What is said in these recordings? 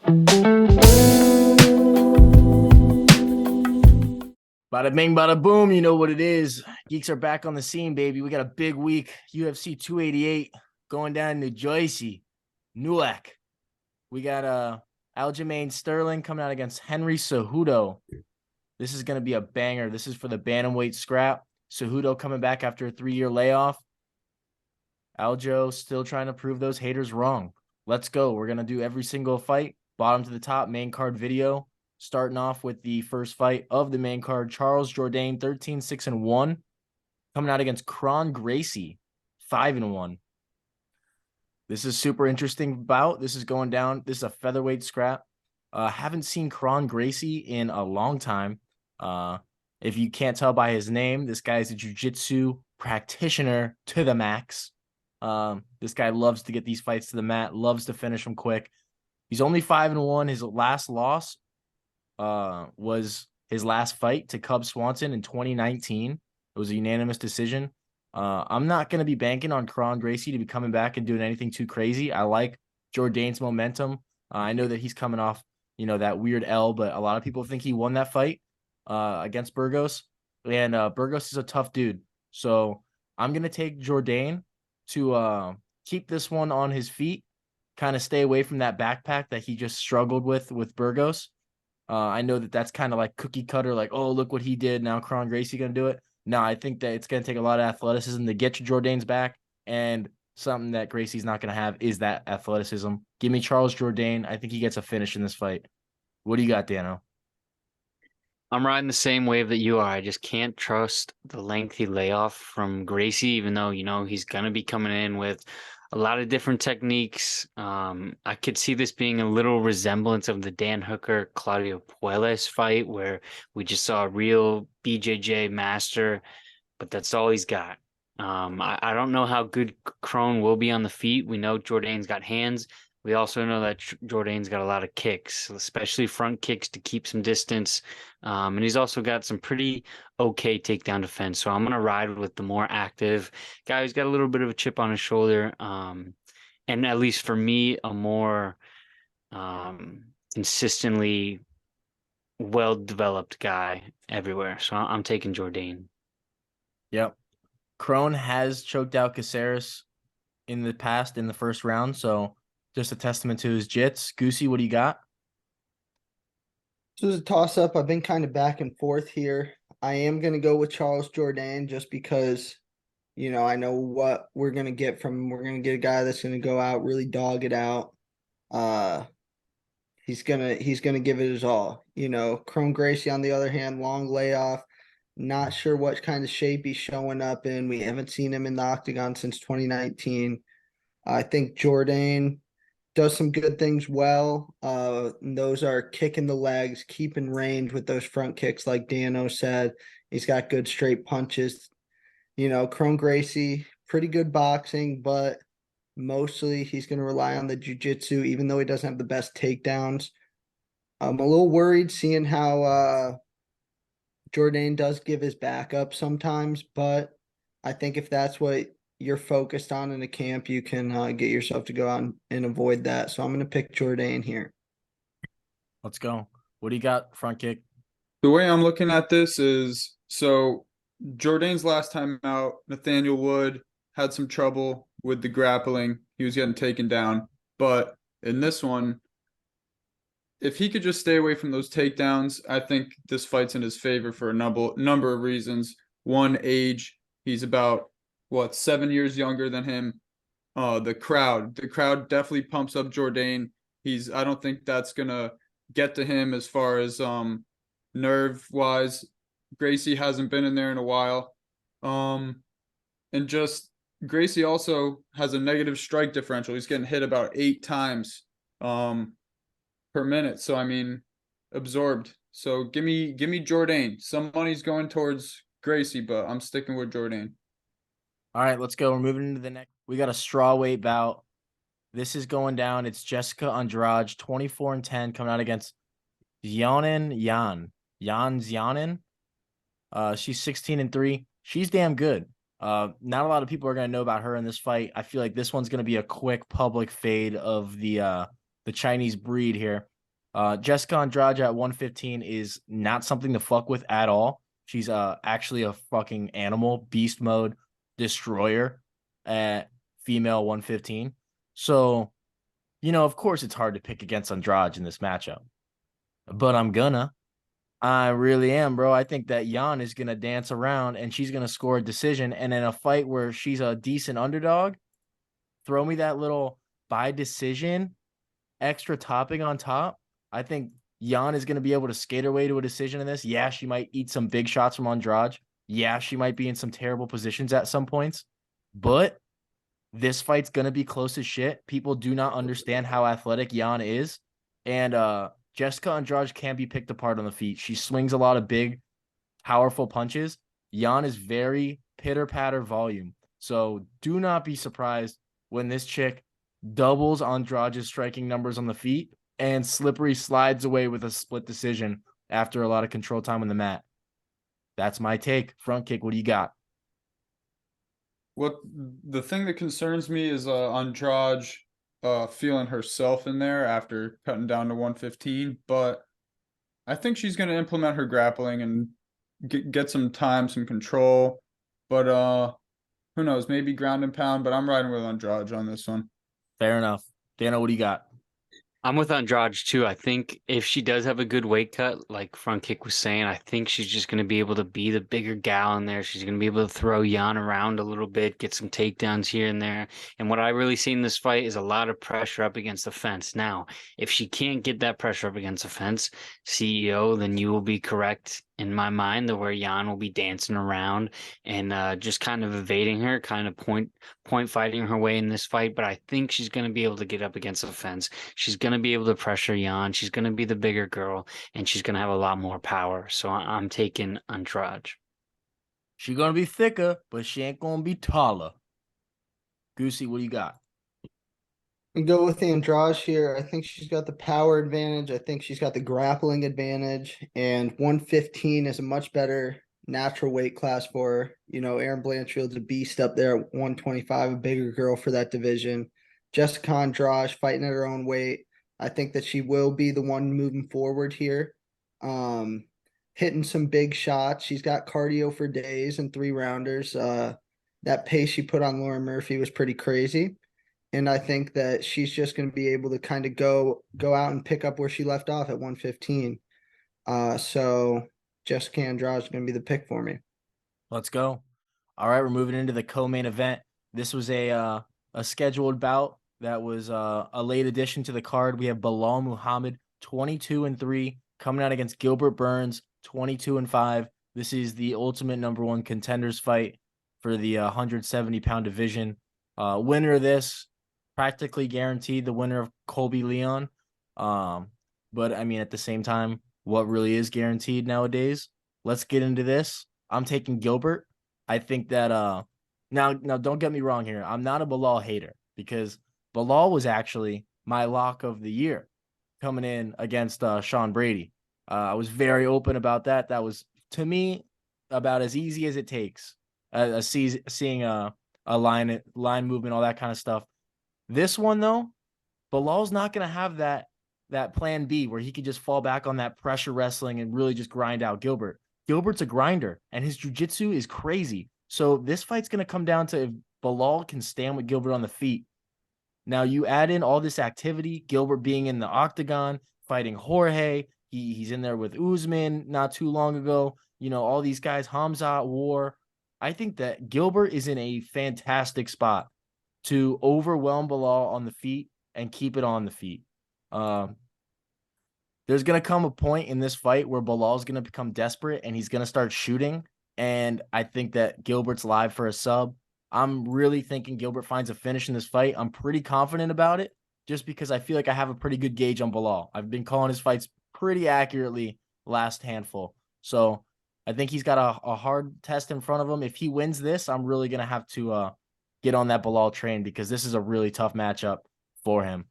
Bada bing, bada boom. You know what it is. Geeks are back on the scene, baby. We got a big week. UFC 288 going down in New Jersey. Newark. We got Aljamain Sterling coming out against Henry Cejudo. This is going to be a banger. This is for the bantamweight scrap. Cejudo coming back after a 3-year layoff. Aljo still trying to prove those haters wrong. Let's go. We're going to do every single fight, bottom to the top, main card video. Starting off with the first fight of the main card, Charles Jourdain, 13-6-1, coming out against Kron Gracie, 5-1. This is super interesting bout. This is going down. This is a featherweight scrap. Haven't seen Kron Gracie in a long time. If you can't tell by his name, this guy is a jiu-jitsu practitioner to the max. This guy loves to get these fights to the mat, loves to finish them quick. He's only 5-1. His last loss was his last fight to Cub Swanson in 2019. It was a unanimous decision. I'm not going to be banking on Kron Gracie to be coming back and doing anything too crazy. I like Jourdain's momentum. I know that he's coming off, that weird L, but a lot of people think he won that fight against Burgos. And Burgos is a tough dude. So I'm going to take Jourdain to keep this one on his feet, kind of stay away from that backpack that he just struggled with Burgos. I know that that's kind of like cookie cutter, like, oh, look what he did. Now Kron Gracie going to do it. No, I think that it's going to take a lot of athleticism to get to Jourdain's back. And something that Gracie's not going to have is that athleticism. Give me Charles Jourdain. I think he gets a finish in this fight. What do you got, Dano? I'm riding the same wave that you are. I just can't trust the lengthy layoff from Gracie, even though, he's going to be coming in with a lot of different techniques. I could see this being a little resemblance of the Dan Hooker Claudio Puelles fight, where we just saw a real BJJ master, but that's all he's got. I don't know how good Crone will be on the feet. We know Jourdain's got hands. We also know that Jourdain's got a lot of kicks, especially front kicks to keep some distance. And he's also got some pretty okay takedown defense. So I'm going to ride with the more active guy who's got a little bit of a chip on his shoulder. And at least for me, a more consistently well-developed guy everywhere. So I'm taking Jourdain. Yep. Crone has choked out Caceres in the past in the first round. So just a testament to his jits. Goosey, what do you got? This is a toss up. I've been kind of back and forth here. I am going to go with Charles Jourdain just because, I know what we're going to get from him. We're going to get a guy that's going to go out, really dog it out. He's gonna give it his all. Chrome Gracie, on the other hand, long layoff. Not sure what kind of shape he's showing up in. We haven't seen him in the octagon since 2019. I think Jourdain does some good things well. Those are kicking the legs, keeping range with those front kicks, like Dano said. He's got good straight punches. Chrome Gracie, pretty good boxing, but mostly he's going to rely on the jiu-jitsu, even though he doesn't have the best takedowns. I'm a little worried seeing how Jourdain does give his back up sometimes, but I think if that's what you're focused on in a camp, you can get yourself to go out and avoid that. So I'm going to pick Jourdain here. Let's go. What do you got, front kick? The way I'm looking at this is, so Jourdain's last time out, Nathaniel Wood had some trouble with the grappling. He was getting taken down. But in this one, if he could just stay away from those takedowns, I think this fight's in his favor for a number of reasons. One, age. He's about, 7 years younger than him. The crowd definitely pumps up Jourdain. I don't think that's gonna get to him as far as nerve wise. Gracie hasn't been in there in a while. And just Gracie also has a negative strike differential. He's getting hit about 8 times per minute. So I mean, absorbed. So give me Jourdain. Some money's going towards Gracie, but I'm sticking with Jourdain. All right, let's go. We're moving into the next. We got a strawweight bout. This is going down. It's Jessica Andrade, 24-10, coming out against Yan Xiaonan. She's 16-3. She's damn good. Not a lot of people are gonna know about her in this fight. I feel like this one's gonna be a quick public fade of the Chinese breed here. Jessica Andrade at 115 is not something to fuck with at all. She's actually a fucking animal, beast mode, destroyer at female 115. So, of course it's hard to pick against Andrade in this matchup. But I really am, bro. I think that Jan is gonna dance around and she's gonna score a decision. And in a fight where she's a decent underdog, throw me that little by decision extra topping on top. I think Jan is going to be able to skate her way to a decision in this. Yeah, she might eat some big shots from Andrade. Yeah, she might be in some terrible positions at some points. But this fight's going to be close as shit. People do not understand how athletic Jan is. And Jessica Andrade can be picked apart on the feet. She swings a lot of big, powerful punches. Jan is very pitter-patter volume. So do not be surprised when this chick doubles Andrade's striking numbers on the feet and Slippery slides away with a split decision after a lot of control time on the mat. That's my take. Front kick, what do you got? What the thing that concerns me is Andrade feeling herself in there after cutting down to 115, but I think she's going to implement her grappling and get some time, some control. But who knows? Maybe ground and pound, but I'm riding with Andrade on this one. Fair enough. Dana, what do you got? I'm with Andrade too. I think if she does have a good weight cut, like Front Kick was saying, I think she's just going to be able to be the bigger gal in there. She's going to be able to throw Jan around a little bit, get some takedowns here and there. And what I really see in this fight is a lot of pressure up against the fence. Now, if she can't get that pressure up against the fence, CEO, then you will be correct in my mind, where Jan will be dancing around and just kind of evading her, kind of point fighting her way in this fight. But I think she's going to be able to get up against the fence. She's going to be able to pressure Jan. She's going to be the bigger girl, and she's going to have a lot more power. So I'm taking Andrade. She's going to be thicker, but she ain't going to be taller. Goosey, what do you got? And go with Andrade here. I think she's got the power advantage. I think she's got the grappling advantage. And 115 is a much better natural weight class for her. Aaron Blanchfield's a beast up there at 125, a bigger girl for that division. Jessica Andrade fighting at her own weight. I think that she will be the one moving forward here. Hitting some big shots. She's got cardio for days and 3-rounders. That pace she put on Lauren Murphy was pretty crazy. And I think that she's just going to be able to kind of go out and pick up where she left off at 115. So Jessica Andrade is going to be the pick for me. Let's go. All right, we're moving into the co-main event. This was a scheduled bout that was a late addition to the card. We have Bilal Muhammad, 22-3, coming out against Gilbert Burns, 22-5. This is the ultimate number one contenders fight for the 170-pound division. Winner of this, practically guaranteed the winner of Colby Leon. But I mean, at the same time, what really is guaranteed nowadays? Let's get into this. I'm taking Gilbert. I think that now don't get me wrong here. I'm not a Bilal hater, because Bilal was actually my lock of the year coming in against Sean Brady. I was very open about that. That was, to me, about as easy as it takes. Seeing a line movement, all that kind of stuff. This one, though, Bilal's not going to have that plan B where he could just fall back on that pressure wrestling and really just grind out Gilbert. Gilbert's a grinder, and his jiu-jitsu is crazy. So this fight's going to come down to if Bilal can stand with Gilbert on the feet. Now, you add in all this activity, Gilbert being in the octagon, fighting Jorge. He's in there with Usman not too long ago. All these guys, Hamzat, War. I think that Gilbert is in a fantastic spot to overwhelm Bilal on the feet and keep it on the feet. There's going to come a point in this fight where Bilal's going to become desperate and he's going to start shooting. And I think that Gilbert's live for a sub. I'm really thinking Gilbert finds a finish in this fight. I'm pretty confident about it just because I feel like I have a pretty good gauge on Bilal. I've been calling his fights pretty accurately last handful. So I think he's got a hard test in front of him. If he wins this, I'm really going to have to get on that Bilal train because this is a really tough matchup for him.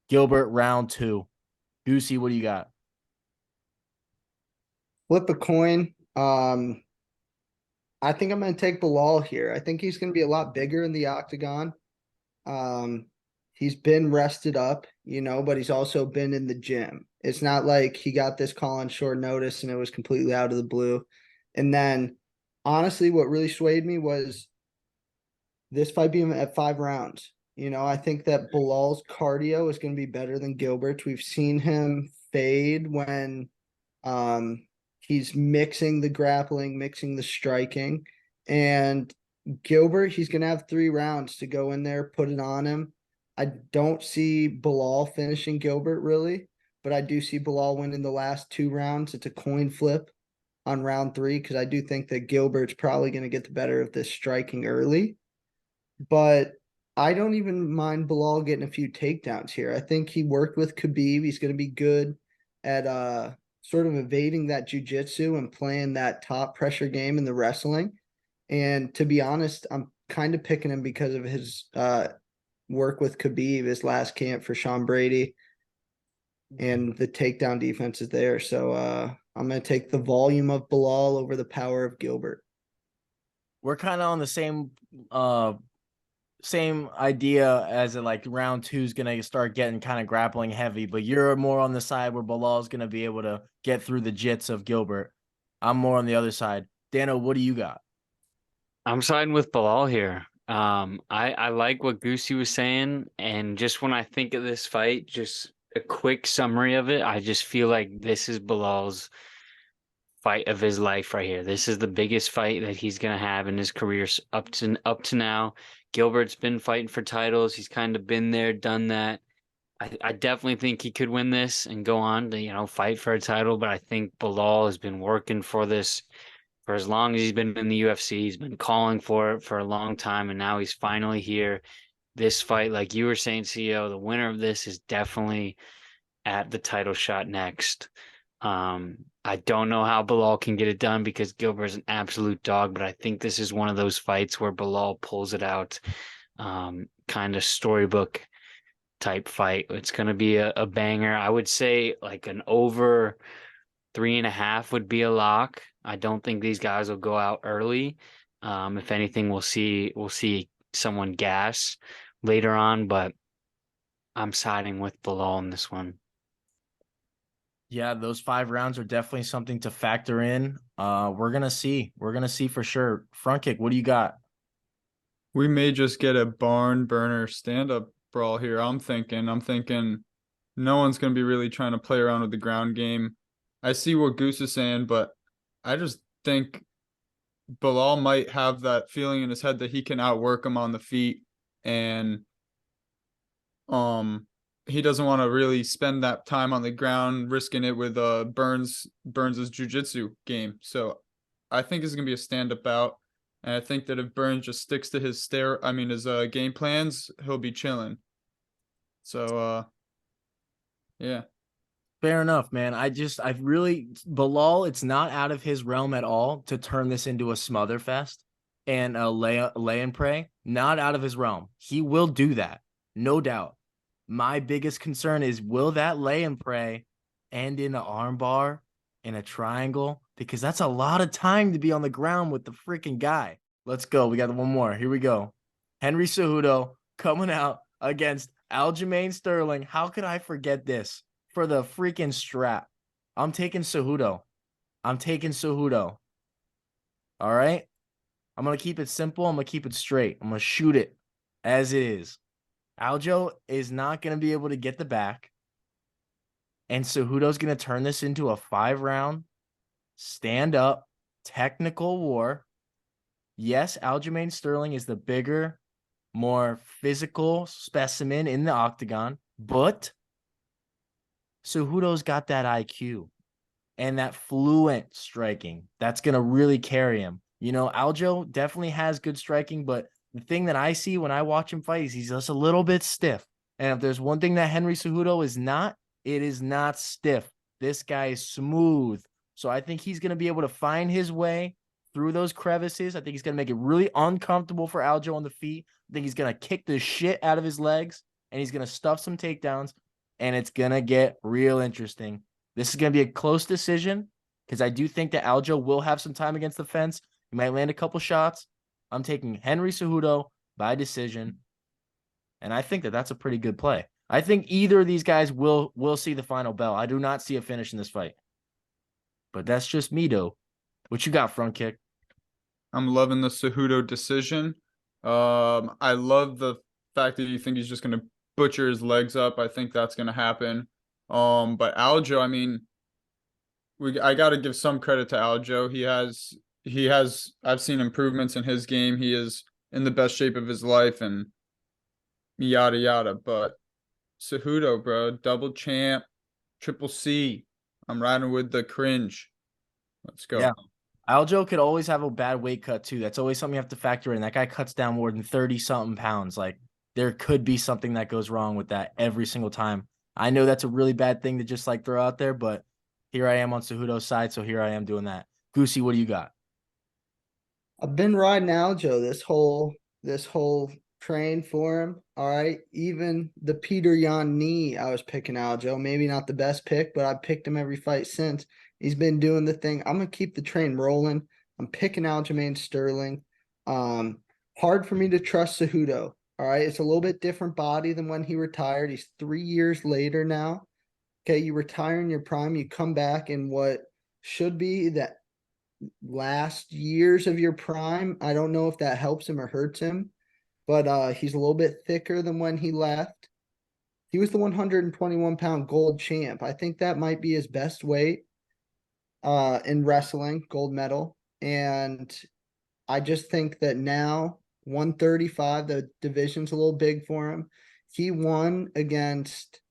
Gilbert, round 2. Goosey, what do you got? Flip a coin. I think I'm going to take Bilal here. I think he's going to be a lot bigger in the octagon. He's been rested up, but he's also been in the gym. It's not like he got this call on short notice and it was completely out of the blue. And then, honestly, what really swayed me was this fight being at 5 rounds. I think that Bilal's cardio is going to be better than Gilbert's. We've seen him fade when he's mixing the grappling, mixing the striking. And Gilbert, he's going to have 3 rounds to go in there, put it on him. I don't see Bilal finishing Gilbert really, but I do see Bilal winning the last 2 rounds. It's a coin flip on round 3 because I do think that Gilbert's probably going to get the better of this striking early. But I don't even mind Bilal getting a few takedowns here. I think he worked with Khabib. He's going to be good at sort of evading that jiu-jitsu and playing that top pressure game in the wrestling. And to be honest, I'm kind of picking him because of his work with Khabib, his last camp for Sean Brady, and the takedown defense is there. So I'm going to take the volume of Bilal over the power of Gilbert. We're kind of on the same idea as like round 2 is going to start getting kind of grappling heavy, but you're more on the side where Bilal is going to be able to get through the jits of Gilbert. I'm more on the other side. Dano, what do you got? I'm siding with Bilal here. I like what Goosey was saying, and just when I think of this fight, just a quick summary of it, I just feel like this is Bilal's fight of his life right here. This is the biggest fight that he's gonna have in his career up to now. Gilbert's been fighting for titles. He's kind of been there, done that. I definitely think he could win this and go on to, fight for a title, but I think Bilal has been working for this for as long as he's been in the UFC. He's been calling for it for a long time, and now he's finally here. This fight, like you were saying, CEO, the winner of this is definitely at the title shot next. I don't know how Bilal can get it done because Gilbert's an absolute dog, but I think this is one of those fights where Bilal pulls it out, kind of storybook type fight. It's going to be a banger. I would say like an over 3.5 would be a lock. I don't think these guys will go out early. If anything, we'll see someone gas later on, but I'm siding with Bilal in this one. Yeah, those 5 rounds are definitely something to factor in. We're gonna see. We're gonna see for sure. Front kick, what do you got? We may just get a barn burner stand-up brawl here. I'm thinking no one's going to be really trying to play around with the ground game. I see what Goose is saying, but I just think Bilal might have that feeling in his head that he can outwork him on the feet, and he doesn't want to really spend that time on the ground risking it with Burns's jiu-jitsu game. So I think it's going to be a stand-up bout. And I think that if Burns just sticks to his game plans, he'll be chilling. So, yeah. Fair enough, man. Bilal, it's not out of his realm at all to turn this into a smother fest and a lay and pray. Not out of his realm. He will do that, no doubt. My biggest concern is, will that lay and pray end in an armbar, in a triangle? Because that's a lot of time to be on the ground with the freaking guy. Let's go. We got one more. Here we go. Henry Cejudo coming out against Aljamain Sterling. How could I forget this? For the freaking strap. I'm taking Cejudo. All right? I'm going to keep it simple. I'm going to keep it straight. I'm going to shoot it as it is. Aljo is not going to be able to get the back. And Cejudo's going to turn this into a 5-round, stand-up, technical war. Yes, Aljamain Sterling is the bigger, more physical specimen in the octagon, but Cejudo's got that IQ and that fluent striking. That's going to really carry him. Aljo definitely has good striking, but the thing that I see when I watch him fight is he's just a little bit stiff. And if there's one thing that Henry Cejudo is not, it is not stiff. This guy is smooth. So I think he's going to be able to find his way through those crevices. I think he's going to make it really uncomfortable for Aljo on the feet. I think he's going to kick the shit out of his legs, and he's going to stuff some takedowns, and it's going to get real interesting. This is going to be a close decision because I do think that Aljo will have some time against the fence. He might land a couple shots. I'm taking Henry Cejudo by decision, and I think that that's a pretty good play. I think either of these guys will see the final bell. I do not see a finish in this fight. But that's just me, though. What you got, Front Kick? I'm loving the Cejudo decision. I love the fact that you think he's just gonna butcher his legs up. I think that's gonna happen. But Aljo, I mean, I got to give some credit to Aljo. He has I've seen improvements in his game. He is in the best shape of his life and yada yada. But Cejudo, bro, double champ, triple C. I'm riding with the cringe. Let's go. Yeah. Aljo could always have a bad weight cut too. That's always something you have to factor in. That guy cuts down more than 30-something pounds. Like, there could be something that goes wrong with that every single time. I know that's a really bad thing to just like throw out there, but here I am on Cejudo's side, so here I am doing that. Goosey, what do you got? I've been riding Aljo this whole train for him. All right. Even the Peter Yan knee, I was picking Aljo. Maybe not the best pick, but I've picked him every fight since. He's been doing the thing. I'm gonna keep the train rolling. I'm picking Aljamain Sterling. Hard for me to trust Cejudo. All right. It's a little bit different body than when he retired. He's 3 years later now. Okay, you retire in your prime, you come back in what should be that last years of your prime. I don't know if that helps him or hurts him, but he's a little bit thicker than when he left. He was the 121-pound gold champ. I think that might be his best weight in wrestling, gold medal. And I just think that now 135, the division's a little big for him. He won against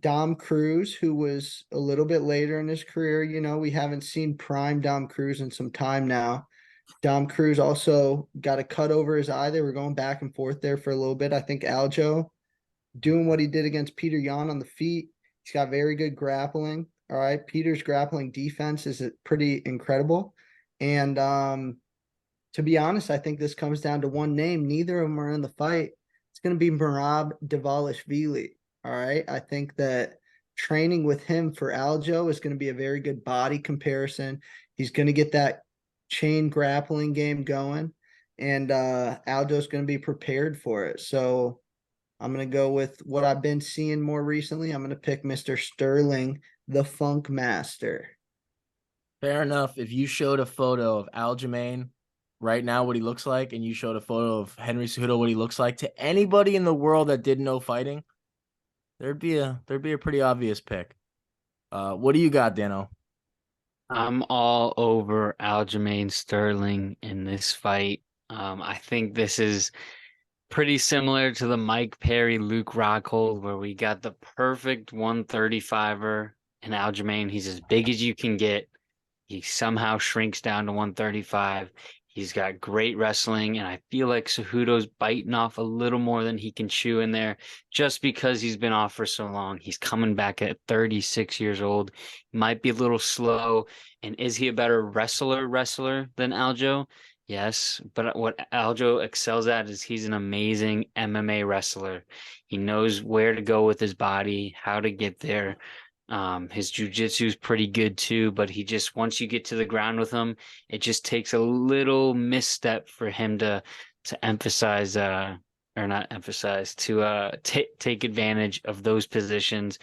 Dom Cruz, who was a little bit later in his career. You know, we haven't seen prime Dom Cruz in some time now. Dom Cruz also got a cut over his eye. They were going back and forth there for a little bit. I think Aljo doing what he did against Peter Yan on the feet. He's got very good grappling. All right. Peter's grappling defense is pretty incredible. And to be honest, I think this comes down to one name. Neither of them are in the fight. It's going to be Merab Dvalishvili. All right. I think that training with him for Aljo is going to be a very good body comparison. He's going to get that chain grappling game going, and Aljo's going to be prepared for it. So I'm going to go with what I've been seeing more recently. I'm going to pick Mr. Sterling, the Funk Master. Fair enough. If you showed a photo of Aljamain right now, what he looks like, and you showed a photo of Henry Cejudo, what he looks like, to anybody in the world that didn't know fighting, there'd be a pretty obvious pick. What do you got, Dano? I'm all over Aljamain Sterling in this fight. I think this is pretty similar to the Mike Perry, Luke Rockhold, where we got the perfect 135er in Aljamain. He's as big as you can get. He somehow shrinks down to 135. He's got great wrestling, and I feel like Cejudo's biting off a little more than he can chew in there just because he's been off for so long. He's coming back at 36 years old. Might be a little slow. And is he a better wrestler than Aljo? Yes, but what Aljo excels at is he's an amazing MMA wrestler. He knows where to go with his body, how to get there. His jujitsu is pretty good too, but he just, once you get to the ground with him, it just takes a little misstep for him to emphasize, or not emphasize, to take advantage of those positions.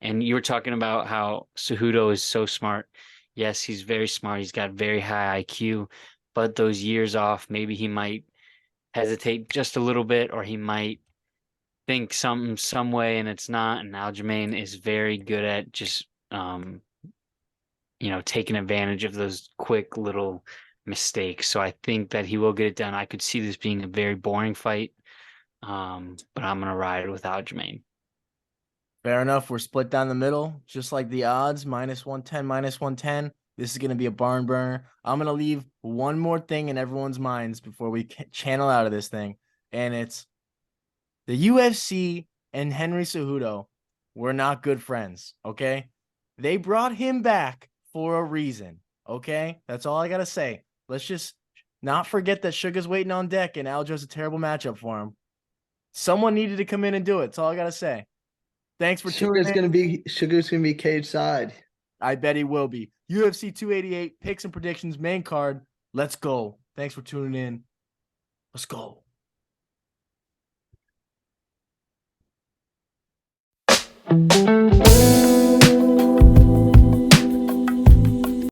And you were talking about how Cejudo is so smart. Yes, he's very smart. He's got very high IQ, but those years off, maybe he might hesitate just a little bit, or he might think some way and it's not. And Aljamain is very good at just taking advantage of those quick little mistakes. So I think that he will get it done. I could see this being a very boring fight, but I'm gonna ride with Aljamain. Fair enough. We're split down the middle, just like the odds, -110, -110. This is going to be a barn burner. I'm going to leave one more thing in everyone's minds before we channel out of this thing, and it's the UFC and Henry Cejudo were not good friends, okay? They brought him back for a reason, okay? That's all I got to say. Let's just not forget that Sugar's waiting on deck and Aljo's a terrible matchup for him. Someone needed to come in and do it. That's all I got to say. Thanks for tuning in. Sugar's gonna be cage side. I bet he will be. UFC 288 picks and predictions, main card. Let's go. Thanks for tuning in. Let's go. Bye.